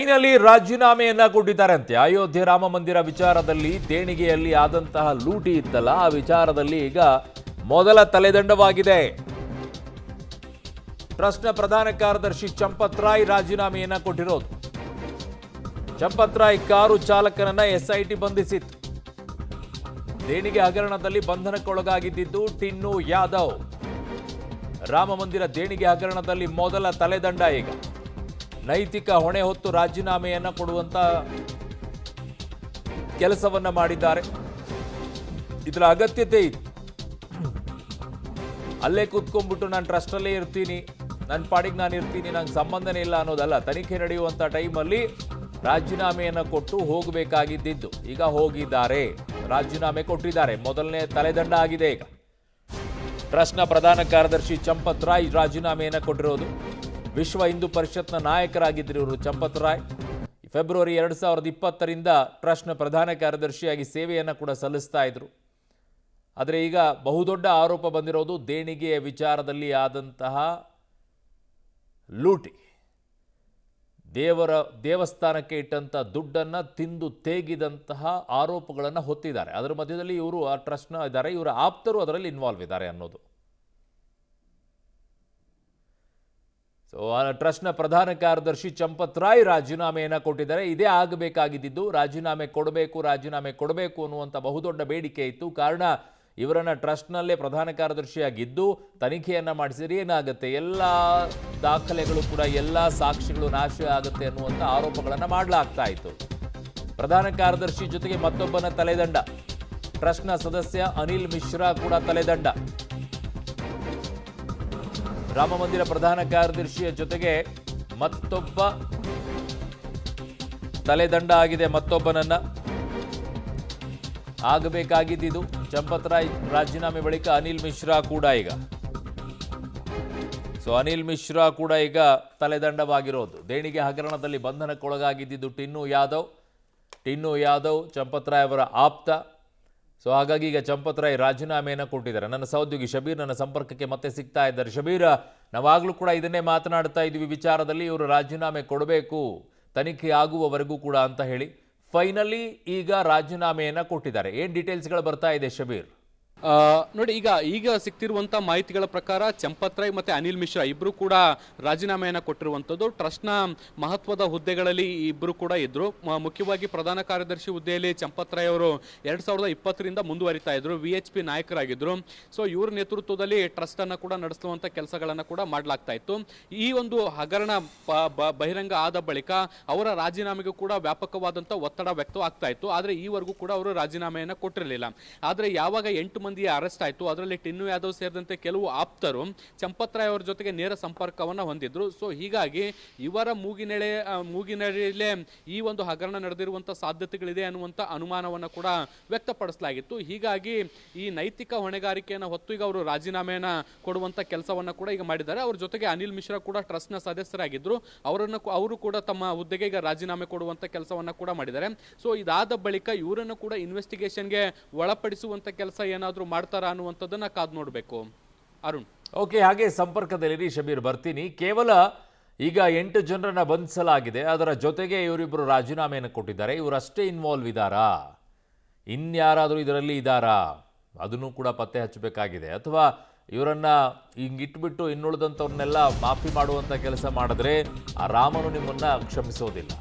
Finally ರಾಜೀನಾಮೆಯನ್ನ ಕೊಟ್ಟಿದ್ದಾರಂತೆ. Ayodhya Rama ಮಂದಿರ ವಿಚಾರದಲ್ಲಿ ದೇಣಿಗೆಯಲ್ಲಿ ಆದಂತಹ ಲೂಟಿ ಇತ್ತಲ್ಲ, ಆ ವಿಚಾರದಲ್ಲಿ ಈಗ ಮೊದಲ ತಲೆದಂಡವಾಗಿದೆ. ಟ್ರಸ್ಟ್ನ ಪ್ರಧಾನ ಕಾರ್ಯದರ್ಶಿ ಚಂಪತ್ ರಾಯ್ ರಾಜೀನಾಮೆಯನ್ನ ಕೊಟ್ಟಿರೋದು. Champat Roy car ಚಾಲಕನನ್ನ SIT ಬಂಧಿಸಿತ್ತು. ದೇಣಿಗೆ ಹಗರಣದಲ್ಲಿ ಬಂಧನಕ್ಕೊಳಗಾಗಿದ್ದು ಟಿನ್ನು ಯಾದವ್. ರಾಮ ಮಂದಿರ ದೇಣಿಗೆ ಹಗರಣದಲ್ಲಿ ಮೊದಲ ತಲೆದಂಡ ಈಗ. ನೈತಿಕ ಹೊಣೆ ಹೊತ್ತು ರಾಜೀನಾಮೆಯನ್ನ ಕೊಡುವಂತ ಕೆಲಸವನ್ನ ಮಾಡಿದ್ದಾರೆ. ಇದರ ಅಗತ್ಯತೆ ಇತ್ತು. ಅಲ್ಲೇ ಕೂತ್ಕೊಂಡ್ಬಿಟ್ಟು ನಾನು ಟ್ರಸ್ಟಲ್ಲೇ ಇರ್ತೀನಿ, ನನ್ನ ಪಾಡಿಗೆ ನಾನು ಇರ್ತೀನಿ, ನಂಗೆ ಸಂಬಂಧನೇ ಇಲ್ಲ ಅನ್ನೋದಲ್ಲ. ತನಿಖೆ ನಡೆಯುವಂಥ ಟೈಮಲ್ಲಿ ರಾಜೀನಾಮೆಯನ್ನು ಕೊಟ್ಟು ಹೋಗಬೇಕಾಗಿದ್ದು. ಈಗ ಹೋಗಿದ್ದಾರೆ, ರಾಜೀನಾಮೆ ಕೊಟ್ಟಿದ್ದಾರೆ. ಮೊದಲನೇ ತಲೆದಂಡ ಆಗಿದೆ ಈಗ. ಟ್ರಸ್ಟ್ನ ಪ್ರಧಾನ ಕಾರ್ಯದರ್ಶಿ ಚಂಪತ್ ರಾಯ್ ರಾಜೀನಾಮೆಯನ್ನು ಕೊಟ್ಟಿರೋದು. ವಿಶ್ವ ಹಿಂದೂ ಪರಿಷತ್ನ ನಾಯಕರಾಗಿದ್ದರು ಇವರು ಚಂಪತ್ ರಾಯ್. ಫೆಬ್ರವರಿ 2020ರಿಂದ ಟ್ರಸ್ಟ್ನ ಪ್ರಧಾನ ಕಾರ್ಯದರ್ಶಿಯಾಗಿ ಸೇವೆಯನ್ನು ಕೂಡ ಸಲ್ಲಿಸ್ತಾ ಇದ್ರು. ಆದರೆ ಈಗ ಬಹುದೊಡ್ಡ ಆರೋಪ ಬಂದಿರೋದು ದೇಣಿಗೆಯ ವಿಚಾರದಲ್ಲಿ ಆದಂತಹ ಲೂಟಿ. ದೇವಸ್ಥಾನಕ್ಕೆ ಇಟ್ಟಂಥ ದುಡ್ಡನ್ನು ತಿಂದು ತೇಗಿದಂತಹ ಆರೋಪಗಳನ್ನು ಹೊತ್ತಿದ್ದಾರೆ. ಅದರ ಮಧ್ಯದಲ್ಲಿ ಇವರು ಆ ಟ್ರಸ್ಟ್ನ ಇದ್ದಾರೆ, ಇವರ ಆಪ್ತರು ಅದರಲ್ಲಿ ಇನ್ವಾಲ್ವ್ ಇದ್ದಾರೆ ಅನ್ನೋದು. ಸೊ ಟ್ರಸ್ಟ್ನ ಪ್ರಧಾನ ಕಾರ್ಯದರ್ಶಿ ಚಂಪತ್ ರಾಯ್ ರಾಜೀನಾಮೆಯನ್ನು ಕೊಟ್ಟಿದ್ದಾರೆ. ಇದೇ ಆಗಬೇಕಾಗಿದ್ದು. ರಾಜೀನಾಮೆ ಕೊಡಬೇಕು ಅನ್ನುವಂಥ ಬಹುದೊಡ್ಡ ಬೇಡಿಕೆ ಇತ್ತು. ಕಾರಣ ಇವರನ್ನ ಟ್ರಸ್ಟ್ನಲ್ಲೇ ಪ್ರಧಾನ ಕಾರ್ಯದರ್ಶಿಯಾಗಿದ್ದು ತನಿಖೆಯನ್ನು ಮಾಡಿಸಿದ್ರೆ ಏನಾಗುತ್ತೆ, ಎಲ್ಲ ದಾಖಲೆಗಳು ಕೂಡ, ಎಲ್ಲ ಸಾಕ್ಷಿಗಳು ನಾಶ ಆಗುತ್ತೆ ಅನ್ನುವಂಥ ಆರೋಪಗಳನ್ನು ಮಾಡಲಾಗ್ತಾ ಇತ್ತು. ಪ್ರಧಾನ ಕಾರ್ಯದರ್ಶಿ ಜೊತೆಗೆ ಮತ್ತೊಬ್ಬನ ತಲೆದಂಡ. ಟ್ರಸ್ಟ್ನ ಸದಸ್ಯ ಅನಿಲ್ ಮಿಶ್ರಾ ಕೂಡ ತಲೆದಂಡ. ರಾಮ ಮಂದಿರ ಪ್ರಧಾನ ಕಾರ್ಯದರ್ಶಿಯ ಜೊತೆಗೆ ಮತ್ತೊಬ್ಬ ತಲೆದಂಡ ಆಗಿದೆ. ಮತ್ತೊಬ್ಬನನ್ನ ಆಗಬೇಕಾಗಿದ್ದು ಚಂಪತ್ ರಾಯ್ ರಾಜೀನಾಮೆ ಬಳಿಕ ಅನಿಲ್ ಮಿಶ್ರಾ ಕೂಡ ಈಗ ತಲೆದಂಡವಾಗಿರೋದು. ದೇಣಿಗೆ ಹಗರಣದಲ್ಲಿ ಬಂಧನಕ್ಕೊಳಗಾಗಿದ್ದು ಟಿನ್ನು ಯಾದವ್ ಚಂಪತ್ ರಾಯ್ ಅವರ ಆಪ್ತ. ಸೊ ಹಾಗಾಗಿ ಈಗ ಚಂಪತ್ ರಾಯ್ ರಾಜೀನಾಮೆಯನ್ನು ಕೊಟ್ಟಿದ್ದಾರೆ. ನನ್ನ ಸಹೋದ್ಯೋಗಿ ಶಬೀರ್ ನನ್ನ ಸಂಪರ್ಕಕ್ಕೆ ಮತ್ತೆ ಸಿಗ್ತಾ ಇದ್ದಾರೆ. ಶಬೀರ್, ನಾವಾಗಲೂ ಕೂಡ ಇದನ್ನೇ ಮಾತನಾಡ್ತಾ ಇದ್ವಿ, ವಿಚಾರದಲ್ಲಿ ಇವರು ರಾಜೀನಾಮೆ ಕೊಡಬೇಕು ತನಿಖೆ ಆಗುವವರೆಗೂ ಕೂಡ ಅಂತ ಹೇಳಿ. ಫೈನಲಿ ಈಗ ರಾಜೀನಾಮೆಯನ್ನು ಕೊಟ್ಟಿದ್ದಾರೆ. ಏನು ಡೀಟೇಲ್ಸ್ಗಳು ಬರ್ತಾ ಇದೆ ಶಬೀರ್? ನೋಡಿ, ಈಗ ಸಿಗ್ತಿರುವಂಥ ಮಾಹಿತಿಗಳ ಪ್ರಕಾರ ಚಂಪತ್ ರಾಯ್ ಮತ್ತು ಅನಿಲ್ ಮಿಶ್ರಾ ಇಬ್ಬರು ಕೂಡ ರಾಜೀನಾಮೆಯನ್ನು ಕೊಟ್ಟಿರುವಂಥದ್ದು. ಟ್ರಸ್ಟ್ನ ಮಹತ್ವದ ಹುದ್ದೆಗಳಲ್ಲಿ ಇಬ್ಬರು ಕೂಡ ಇದ್ದರು. ಮುಖ್ಯವಾಗಿ ಪ್ರಧಾನ ಕಾರ್ಯದರ್ಶಿ ಹುದ್ದೆಯಲ್ಲಿ ಚಂಪತ್ ರಾಯ್ ಅವರು 2020ರಿಂದ ಮುಂದುವರಿತಾ ಇದ್ರು. VHP ನಾಯಕರಾಗಿದ್ದರು. ಸೊ ಇವ್ರ ನೇತೃತ್ವದಲ್ಲಿ ಟ್ರಸ್ಟನ್ನು ಕೂಡ ನಡೆಸುವಂಥ ಕೆಲಸಗಳನ್ನು ಕೂಡ ಮಾಡಲಾಗ್ತಾ ಇತ್ತು. ಈ ಒಂದು ಹಗರಣ ಬಹಿರಂಗ ಆದ ಬಳಿಕ ಅವರ ರಾಜೀನಾಮೆಗೂ ಕೂಡ ವ್ಯಾಪಕವಾದಂಥ ಒತ್ತಡ ವ್ಯಕ್ತವಾಗ್ತಾ ಇತ್ತು. ಆದರೆ ಈವರೆಗೂ ಕೂಡ ಅವರು ರಾಜೀನಾಮೆಯನ್ನು ಕೊಟ್ಟಿರಲಿಲ್ಲ. ಆದರೆ ಯಾವಾಗ 8 ಮಂದಿಯ ಅರೆಸ್ಟ್ ಆಯಿತು, ಅದರಲ್ಲಿ ಟಿನ್ನು ಯಾದವ್ ಸೇರಿದಂತೆ ಕೆಲವು ಆಪ್ತರು ಚಂಪತ್ ರಾಯ್ ಅವರ ಜೊತೆಗೆ ನೇರ ಸಂಪರ್ಕವನ್ನು ಹೊಂದಿದ್ರು. ಸೊ ಹೀಗಾಗಿ ಇವರ ಮೂಗಿನಡಿಯಲ್ಲೇ ಈ ಒಂದು ಹಗರಣ ನಡೆದಿರುವಂಥ ಸಾಧ್ಯತೆಗಳಿದೆ ಅನ್ನುವಂಥ ಅನುಮಾನವನ್ನು ಕೂಡ ವ್ಯಕ್ತಪಡಿಸಲಾಗಿತ್ತು. ಹೀಗಾಗಿ ಈ ನೈತಿಕ ಹೊಣೆಗಾರಿಕೆಯನ್ನು ಹೊತ್ತು ಈಗ ಅವರು ರಾಜೀನಾಮೆಯನ್ನು ಕೊಡುವಂಥ ಕೆಲಸವನ್ನು ಕೂಡ ಈಗ ಮಾಡಿದ್ದಾರೆ. ಅವ್ರ ಜೊತೆಗೆ ಅನಿಲ್ ಮಿಶ್ರಾ ಕೂಡ ಟ್ರಸ್ಟ್ನ ಸದಸ್ಯರಾಗಿದ್ದರು. ಅವರು ಕೂಡ ತಮ್ಮ ಹುದ್ದೆಗೆ ಈಗ ರಾಜೀನಾಮೆ ಕೊಡುವಂಥ ಕೆಲಸವನ್ನು ಕೂಡ ಮಾಡಿದ್ದಾರೆ. ಸೊ ಇದಾದ ಬಳಿಕ ಇವರನ್ನು ಕೂಡ ಇನ್ವೆಸ್ಟಿಗೇಷನ್ಗೆ ಒಳಪಡಿಸುವಂಥ ಕೆಲಸ ಏನಾದರೂ ಮಾಡ್ತಾರಾ ಅನ್ನುವಂಥದ್ದನ್ನ ಕಾದು ನೋಡಬೇಕು. ಅರುಣ್, ಓಕೆ, ಹಾಗೆ ಸಂಪರ್ಕದಲ್ಲಿ ಶಬೀರ್ ಬರ್ತೀನಿ. ಕೇವಲ ಈಗ 8 ಜನರನ್ನ ಬಂಧಿಸಲಾಗಿದೆ, ಅದರ ಜೊತೆಗೆ ಇವರಿಬ್ಬರು ರಾಜೀನಾಮೆಯನ್ನು ಕೊಟ್ಟಿದ್ದಾರೆ. ಇವರಷ್ಟೇ ಇನ್ವಾಲ್ವ್ ಇದ್ದಾರಾ, ಇನ್ಯಾರಾದರೂ ಇದರಲ್ಲಿ ಇದ್ದಾರಾ, ಅದನ್ನು ಕೂಡ ಪತ್ತೆ ಹಚ್ಚಬೇಕಾಗಿದೆ. ಅಥವಾ ಇವರನ್ನ ಹಿಂಗಿಟ್ಬಿಟ್ಟು ಇನ್ನುಳಿದಂಥವ್ರನ್ನೆಲ್ಲ ಮಾಫಿ ಮಾಡುವಂಥ ಕೆಲಸ ಮಾಡಿದ್ರೆ ಆ ರಾಮನು ನಿಮ್ಮನ್ನ ಕ್ಷಮಿಸೋದಿಲ್ಲ.